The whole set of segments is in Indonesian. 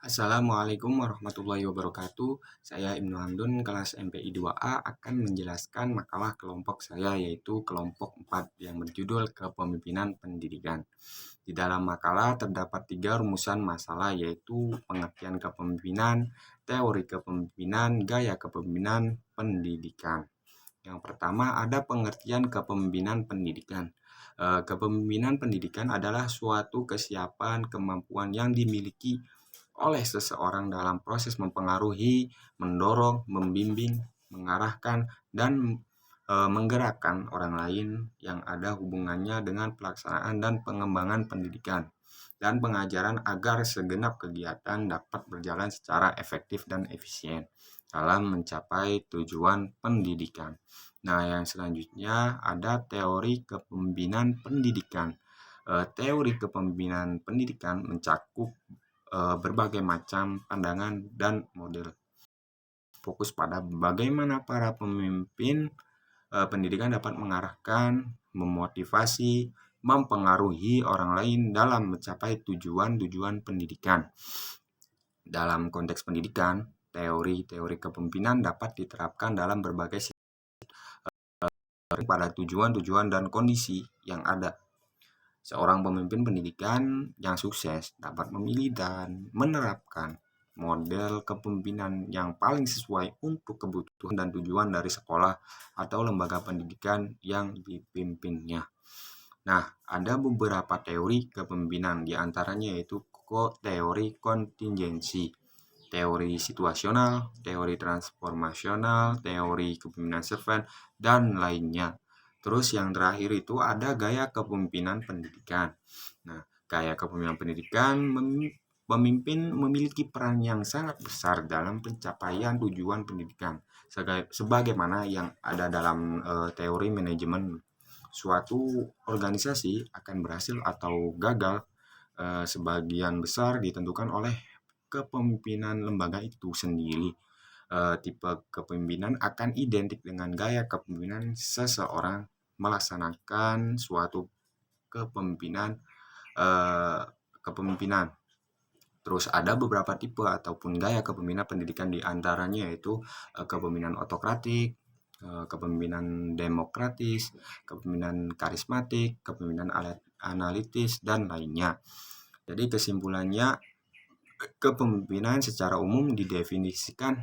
Assalamualaikum warahmatullahi wabarakatuh. Saya Ibnu Hamdun, kelas MPI 2A akan menjelaskan makalah kelompok saya, yaitu kelompok 4 yang berjudul Kepemimpinan Pendidikan. Di dalam makalah terdapat 3 rumusan masalah, yaitu pengertian kepemimpinan, teori kepemimpinan, gaya kepemimpinan pendidikan. Yang pertama ada pengertian kepemimpinan pendidikan. Kepemimpinan pendidikan adalah suatu kesiapan kemampuan yang dimiliki oleh seseorang dalam proses mempengaruhi, mendorong, membimbing, mengarahkan, dan menggerakkan orang lain yang ada hubungannya dengan pelaksanaan dan pengembangan pendidikan dan pengajaran agar segenap kegiatan dapat berjalan secara efektif dan efisien dalam mencapai tujuan pendidikan. Nah, yang selanjutnya ada teori kepemimpinan pendidikan. Teori kepemimpinan pendidikan mencakup berbagai macam pandangan dan model. Fokus pada bagaimana para pemimpin pendidikan dapat mengarahkan, memotivasi, mempengaruhi orang lain dalam mencapai tujuan-tujuan pendidikan. Dalam konteks pendidikan, teori-teori kepemimpinan dapat diterapkan dalam berbagai pada tujuan-tujuan dan kondisi yang ada. Seorang pemimpin pendidikan yang sukses dapat memilih dan menerapkan model kepemimpinan yang paling sesuai untuk kebutuhan dan tujuan dari sekolah atau lembaga pendidikan yang dipimpinnya. Nah, ada beberapa teori kepemimpinan, diantaranya yaitu teori kontingensi, teori situasional, teori transformasional, teori kepemimpinan servant, dan lainnya. Terus yang terakhir itu ada gaya kepemimpinan pendidikan. Nah, gaya kepemimpinan pendidikan pemimpin memiliki peran yang sangat besar dalam pencapaian tujuan pendidikan. Sebagaimana yang ada dalam teori manajemen, suatu organisasi akan berhasil atau gagal sebagian besar ditentukan oleh kepemimpinan lembaga itu sendiri. Tipe kepemimpinan akan identik dengan gaya kepemimpinan seseorang melaksanakan suatu kepemimpinan. kepemimpinan. Terus ada beberapa tipe ataupun gaya kepemimpinan pendidikan, diantaranya yaitu kepemimpinan otokratik, kepemimpinan demokratis, kepemimpinan karismatik, kepemimpinan analitis, dan lainnya. Jadi kesimpulannya, kepemimpinan secara umum didefinisikan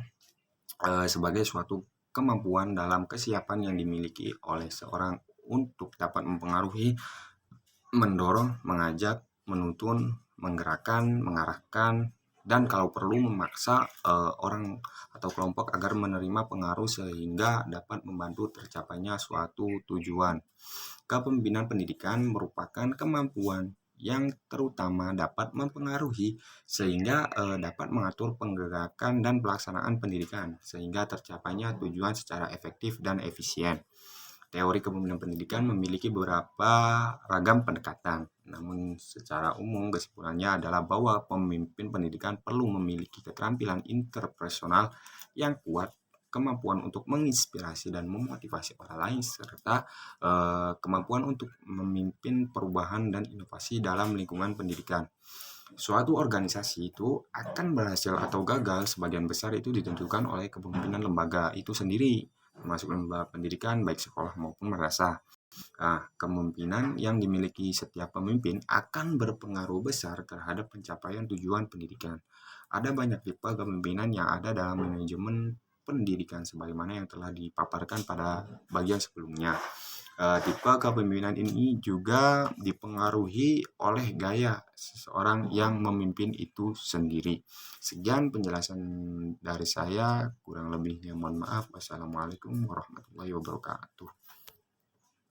sebagai suatu kemampuan dalam kesiapan yang dimiliki oleh seorang untuk dapat mempengaruhi, mendorong, mengajak, menuntun, menggerakkan, mengarahkan, dan kalau perlu memaksa orang atau kelompok agar menerima pengaruh sehingga dapat membantu tercapainya suatu tujuan. Kepemimpinan pendidikan merupakan kemampuan yang terutama dapat mempengaruhi sehingga dapat mengatur penggerakan dan pelaksanaan pendidikan sehingga tercapainya tujuan secara efektif dan efisien. Teori kepemimpinan pendidikan memiliki beberapa ragam pendekatan, namun secara umum kesimpulannya adalah bahwa pemimpin pendidikan perlu memiliki keterampilan interpersonal yang kuat, kemampuan untuk menginspirasi dan memotivasi orang lain, serta kemampuan untuk memimpin perubahan dan inovasi dalam lingkungan pendidikan. Suatu organisasi itu akan berhasil atau gagal sebagian besar itu ditentukan oleh kepemimpinan lembaga itu sendiri, termasuk lembaga pendidikan baik sekolah maupun madrasah. Nah, kemungkinan yang dimiliki setiap pemimpin akan berpengaruh besar terhadap pencapaian tujuan pendidikan. Ada banyak tipe kepemimpinan yang ada dalam manajemen pendidikan sebagaimana yang telah dipaparkan pada bagian sebelumnya. Tipe kepemimpinan ini juga dipengaruhi oleh gaya seseorang yang memimpin itu sendiri. Sekian penjelasan dari saya, kurang lebihnya mohon maaf. Wassalamualaikum warahmatullahi wabarakatuh.